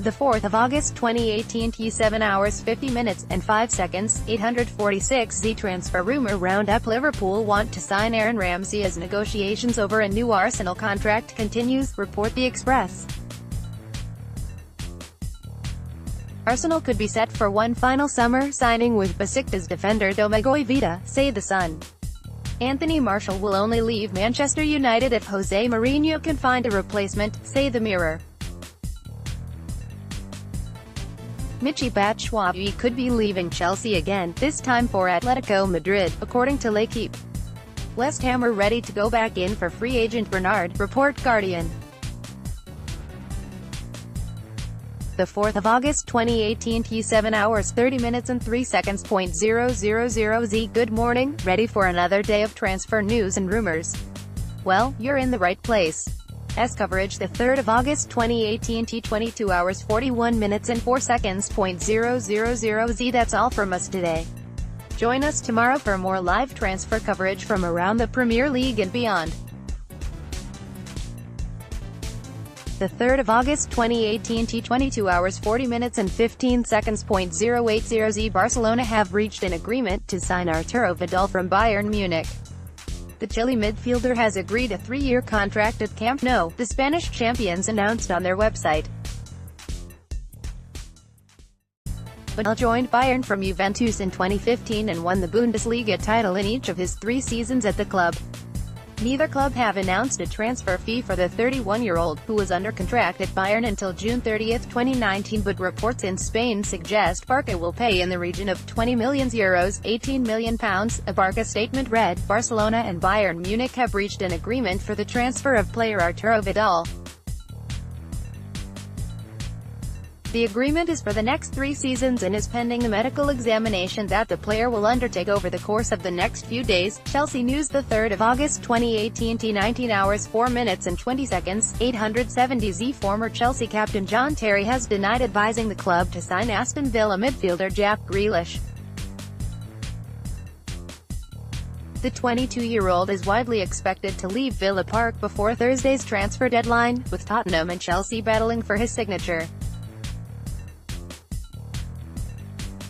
The 4th of August 2018 7 hours 50 minutes and 5 seconds, 846 transfer rumour roundup. Liverpool want to sign Aaron Ramsey as negotiations over a new Arsenal contract continues, report The Express. Arsenal could be set for one final summer signing with Besiktas defender Domagoj Vida, say The Sun. Anthony Martial will only leave Manchester United if Jose Mourinho can find a replacement, say the Mirror. Michy Batshuayi could be leaving Chelsea again, this time for Atletico Madrid, according to L'Equipe. West Ham are ready to go back in for free agent Bernard, report Guardian. The 4th of August 2018 7 hours 30 minutes and 3 seconds. 000Z. Good morning, ready for another day of transfer news and rumors? Well, you're in the right place. Coverage. The 3rd of August 2018 22 hours 41 minutes and 4 seconds. 000Z. That's all from us today. Join us tomorrow for more live transfer coverage from around the Premier League and beyond. The 3rd of August 2018 22 hours 40 minutes and 15 seconds. 080Z. Barcelona have reached an agreement to sign Arturo Vidal from Bayern Munich. The Chile midfielder has agreed a 3-year contract at Camp Nou, the Spanish champions announced on their website. Vidal joined Bayern from Juventus in 2015 and won the Bundesliga title in each of his 3 seasons at the club. Neither club have announced a transfer fee for the 31-year-old, who was under contract at Bayern until June 30, 2019, but reports in Spain suggest Barca will pay in the region of €20 million, £18 million. A Barca statement read, Barcelona and Bayern Munich have reached an agreement for the transfer of player Arturo Vidal. The agreement is for the next 3 seasons and is pending the medical examination that the player will undertake over the course of the next few days. Chelsea News. The 3rd of August 2018 19 hours 4 minutes and 20 seconds, 870Z. Former Chelsea captain John Terry has denied advising the club to sign Aston Villa midfielder Jack Grealish. The 22-year-old is widely expected to leave Villa Park before Thursday's transfer deadline, with Tottenham and Chelsea battling for his signature.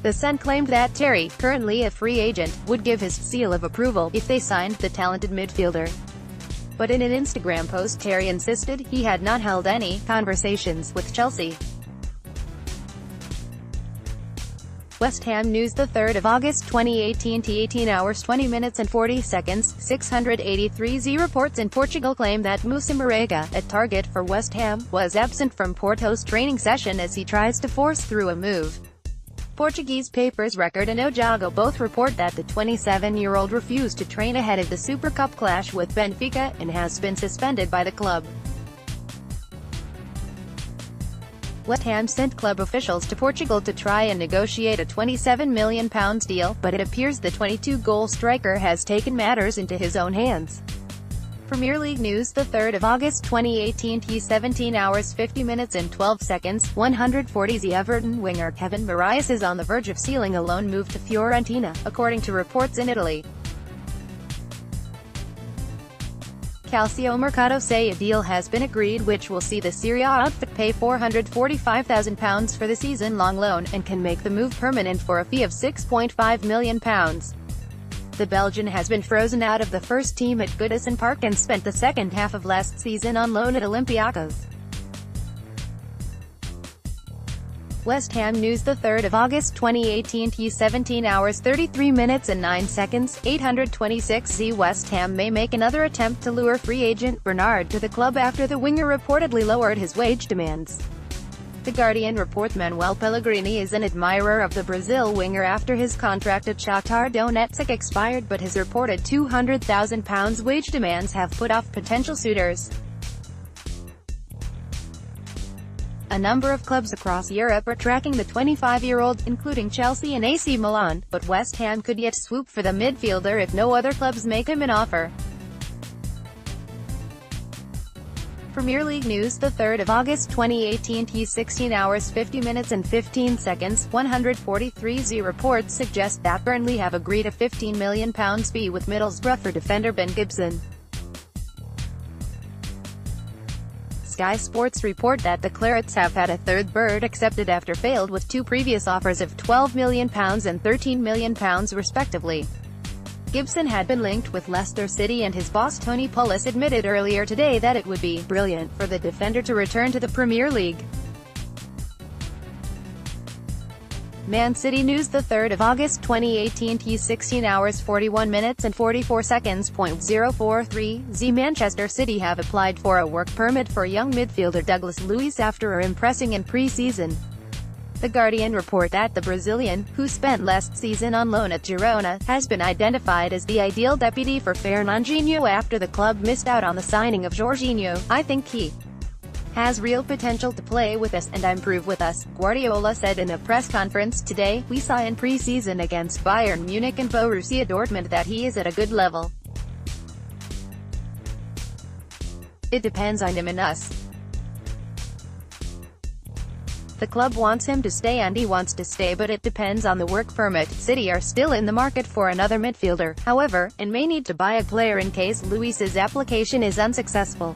The Sun claimed that Terry, currently a free agent, would give his seal of approval if they signed the talented midfielder. But in an Instagram post, Terry insisted he had not held any conversations with Chelsea. West Ham News. The 3rd of August 2018 18 hours 20 minutes and 40 seconds, 683Z. Reports in Portugal claim that Moussa Marega, a target for West Ham, was absent from Porto's training session as he tries to force through a move. Portuguese papers Record and O Jogo both report that the 27-year-old refused to train ahead of the Super Cup clash with Benfica, and has been suspended by the club. West Ham sent club officials to Portugal to try and negotiate a £27 million deal, but it appears the 22-goal striker has taken matters into his own hands. Premier League News. The 3rd of August 2018 17 hours 50 minutes and 12 seconds, 140Z. Everton winger Kevin Marias is on the verge of sealing a loan move to Fiorentina, according to reports in Italy. Calcio Mercato say a deal has been agreed which will see the Serie A outfit pay £445,000 for the season-long loan, and can make the move permanent for a fee of £6.5 million. The Belgian has been frozen out of the first team at Goodison Park and spent the second half of last season on loan at Olympiacos. West Ham News. The 3rd of August 2018 17 hours 33 minutes and 9 seconds, 826Z. West Ham may make another attempt to lure free agent Bernard to the club after the winger reportedly lowered his wage demands. The Guardian reports Manuel Pellegrini is an admirer of the Brazil winger after his contract at Shakhtar Donetsk expired, but his reported £200,000 wage demands have put off potential suitors. A number of clubs across Europe are tracking the 25-year-old, including Chelsea and AC Milan, but West Ham could yet swoop for the midfielder if no other clubs make him an offer. Premier League News. The 3rd of August 2018 16 hours 50 minutes and 15 seconds, 143Z. Reports suggest that Burnley have agreed a £15 million fee with Middlesbrough for defender Ben Gibson. Sky Sports report that the Clarets have had a third bird accepted after failed with two previous offers of £12 million and £13 million respectively. Gibson had been linked with Leicester City, and his boss Tony Pulis admitted earlier today that it would be brilliant for the defender to return to the Premier League. Man City news, the 3rd of August 2018, t 16 hours 41 minutes and 44 seconds. 043 Manchester City have applied for a work permit for young midfielder Douglas Luiz after impressing in pre-season. The Guardian report that the Brazilian, who spent last season on loan at Girona, has been identified as the ideal deputy for Fernandinho after the club missed out on the signing of Jorginho. "I think he has real potential to play with us and improve with us," Guardiola said in a press conference today. "We saw in pre-season against Bayern Munich and Borussia Dortmund that he is at a good level. It depends on him and us. The club wants him to stay and he wants to stay, but it depends on the work permit." City are still in the market for another midfielder, however, and may need to buy a player in case Luiz's application is unsuccessful.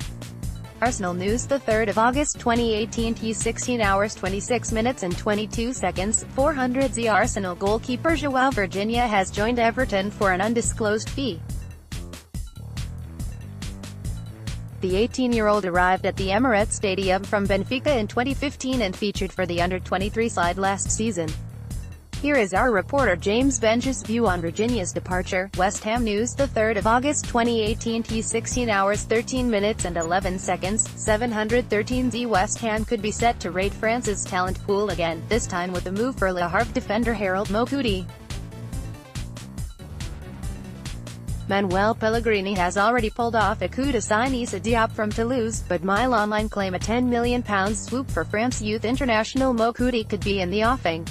Arsenal news, the 3rd of August 2018, t 16 hours 26 minutes and 22 seconds. 400 Arsenal goalkeeper João Virginia has joined Everton for an undisclosed fee. The 18-year-old arrived at the Emirates Stadium from Benfica in 2015 and featured for the under-23 side last season. Here is our reporter James Bench's view on Virginia's departure. West Ham news, the 3rd of August 2018, t 16 hours 13 minutes and 11 seconds. 713 West Ham could be set to raid France's talent pool again, this time with a move for Le Havre defender Harold Mokoudi. Manuel Pellegrini has already pulled off a coup to sign Issa Diop from Toulouse, but Mail Online claim a £10 million swoop for France youth international Mokoudi could be in the offing.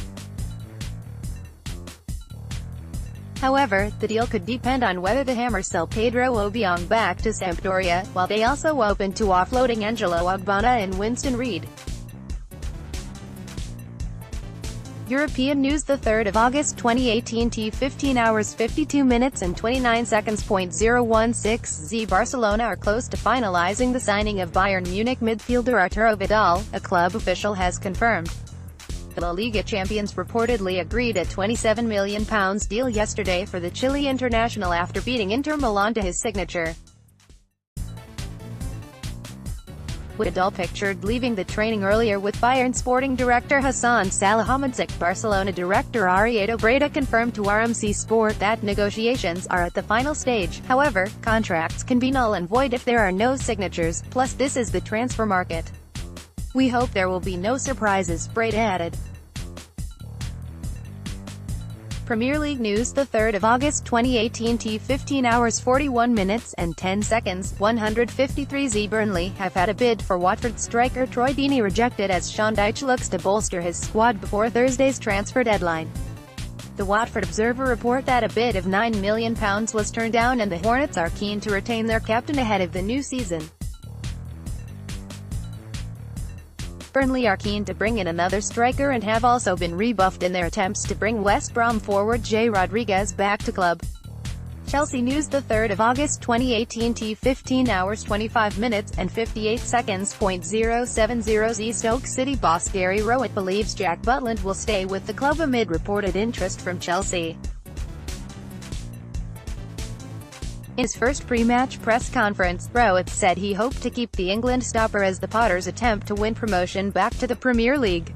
However, the deal could depend on whether the Hammers sell Pedro Obiang back to Sampdoria, while they also open to offloading Angelo Ogbonna and Winston Reid. European news, the 3rd of August 2018, t 15 hours 52 minutes and 29 seconds. 016 Barcelona are close to finalizing the signing of Bayern Munich midfielder Arturo Vidal, a club official has confirmed. The La Liga champions reportedly agreed a £27 million deal yesterday for the Chile international after beating Inter Milan to his signature. Vidal pictured leaving the training earlier with Bayern sporting director Hassan Salihamidzic. Barcelona director Arieta Breda confirmed to RMC Sport that negotiations are at the final stage. However, contracts can be null and void if there are no signatures, plus this is the transfer market. "We hope there will be no surprises," Breda added. Premier League news, the 3rd of August 2018, t 15 hours 41 minutes and 10 seconds. 153 Burnley have had a bid for Watford striker Troy Deeney rejected as Sean Dyche looks to bolster his squad before Thursday's transfer deadline. The Watford Observer report that a bid of £9 million was turned down and the Hornets are keen to retain their captain ahead of the new season. Burnley are keen to bring in another striker and have also been rebuffed in their attempts to bring West Brom forward Jay Rodriguez back to club. Chelsea news, the 3rd of August 2018, t 15 hours 25 minutes and 58 seconds. 070 Stoke City boss Gary Rowett believes Jack Butland will stay with the club amid reported interest from Chelsea. In his first pre-match press conference, Rowett said he hoped to keep the England stopper as the Potters attempt to win promotion back to the Premier League.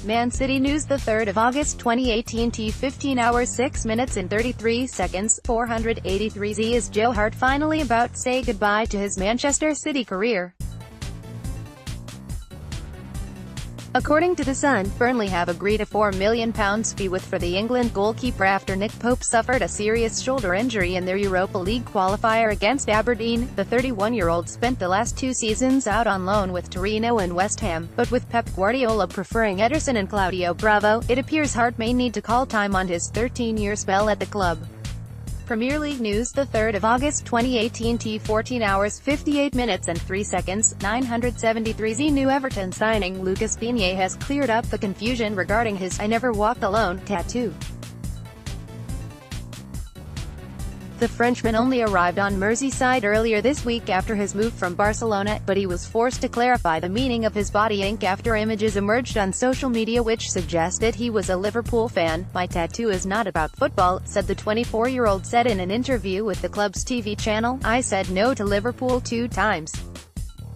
Man City news, the 3rd of August 2018, t 15 hours 6 minutes and 33 seconds. 483 Is Joe Hart finally about to say goodbye to his Manchester City career? According to The Sun, Burnley have agreed a £4 million fee for the England goalkeeper after Nick Pope suffered a serious shoulder injury in their Europa League qualifier against Aberdeen. The 31-year-old spent the last two seasons out on loan with Torino and West Ham, but with Pep Guardiola preferring Ederson and Claudio Bravo, it appears Hart may need to call time on his 13-year spell at the club. Premier League news, the 3rd of August 2018, t 14 hours 58 minutes and 3 seconds. 973 New Everton signing Lucas Digne has cleared up the confusion regarding his "I never walked alone" tattoo. The Frenchman only arrived on Merseyside earlier this week after his move from Barcelona, but he was forced to clarify the meaning of his body ink after images emerged on social media which suggested he was a Liverpool fan. "My tattoo is not about football," said the 24-year-old said in an interview with the club's TV channel. "I said no to Liverpool 2 times.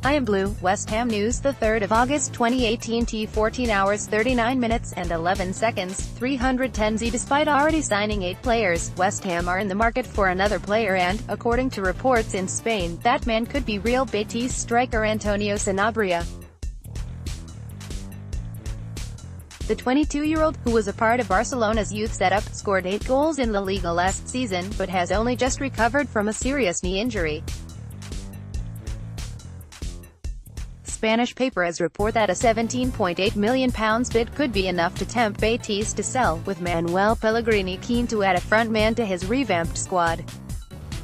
I am blue." West Ham News, the 3rd of August 2018 T 14 hours 39 minutes and 11 seconds, 310Z. Despite already signing 8 players, West Ham are in the market for another player and, according to reports in Spain, that man could be Real Betis striker Antonio Sanabria. The 22-year-old, who was a part of Barcelona's youth setup, scored 8 goals in La Liga last season, but has only just recovered from a serious knee injury. Spanish papers report that a £17.8 million bid could be enough to tempt Betis to sell, with Manuel Pellegrini keen to add a front man to his revamped squad.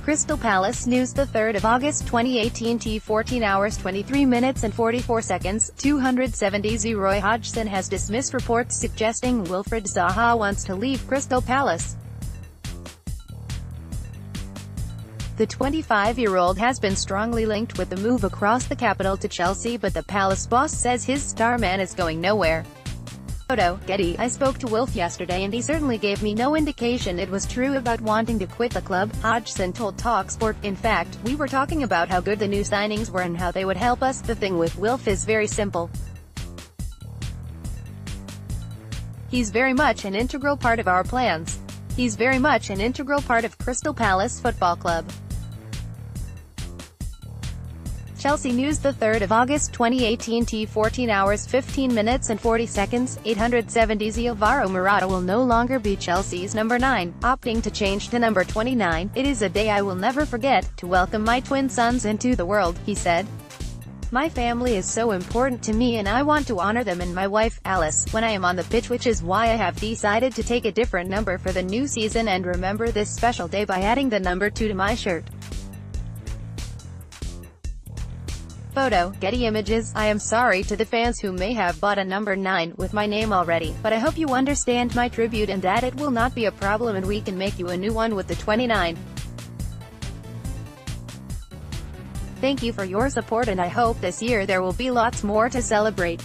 Crystal Palace News, the 3rd of August 2018 T 14 hours 23 minutes and 44 seconds, 270Z. Roy Hodgson has dismissed reports suggesting Wilfried Zaha wants to leave Crystal Palace. The 25-year-old has been strongly linked with the move across the capital to Chelsea, but the Palace boss says his star man is going nowhere. Photo, Getty. "I spoke to Wilf yesterday and he certainly gave me no indication it was true about wanting to quit the club," Hodgson told TalkSport. "In fact, we were talking about how good the new signings were and how they would help us. The thing with Wilf is very simple. He's very much an integral part of our plans. He's very much an integral part of Crystal Palace Football Club." Chelsea News, the 3rd of August 2018 T 14 hours 15 minutes and 40 seconds, 870Z. Alvaro Morata will no longer be Chelsea's number 9, opting to change to number 29. "It is a day I will never forget, to welcome my twin sons into the world," he said. "My family is so important to me and I want to honor them and my wife, Alice, when I am on the pitch, which is why I have decided to take a different number for the new season and remember this special day by adding the number 2 to my shirt." Photo, Getty Images. "I am sorry to the fans who may have bought a number 9 with my name already, but I hope you understand my tribute and that it will not be a problem and we can make you a new one with the 29. Thank you for your support and I hope this year there will be lots more to celebrate."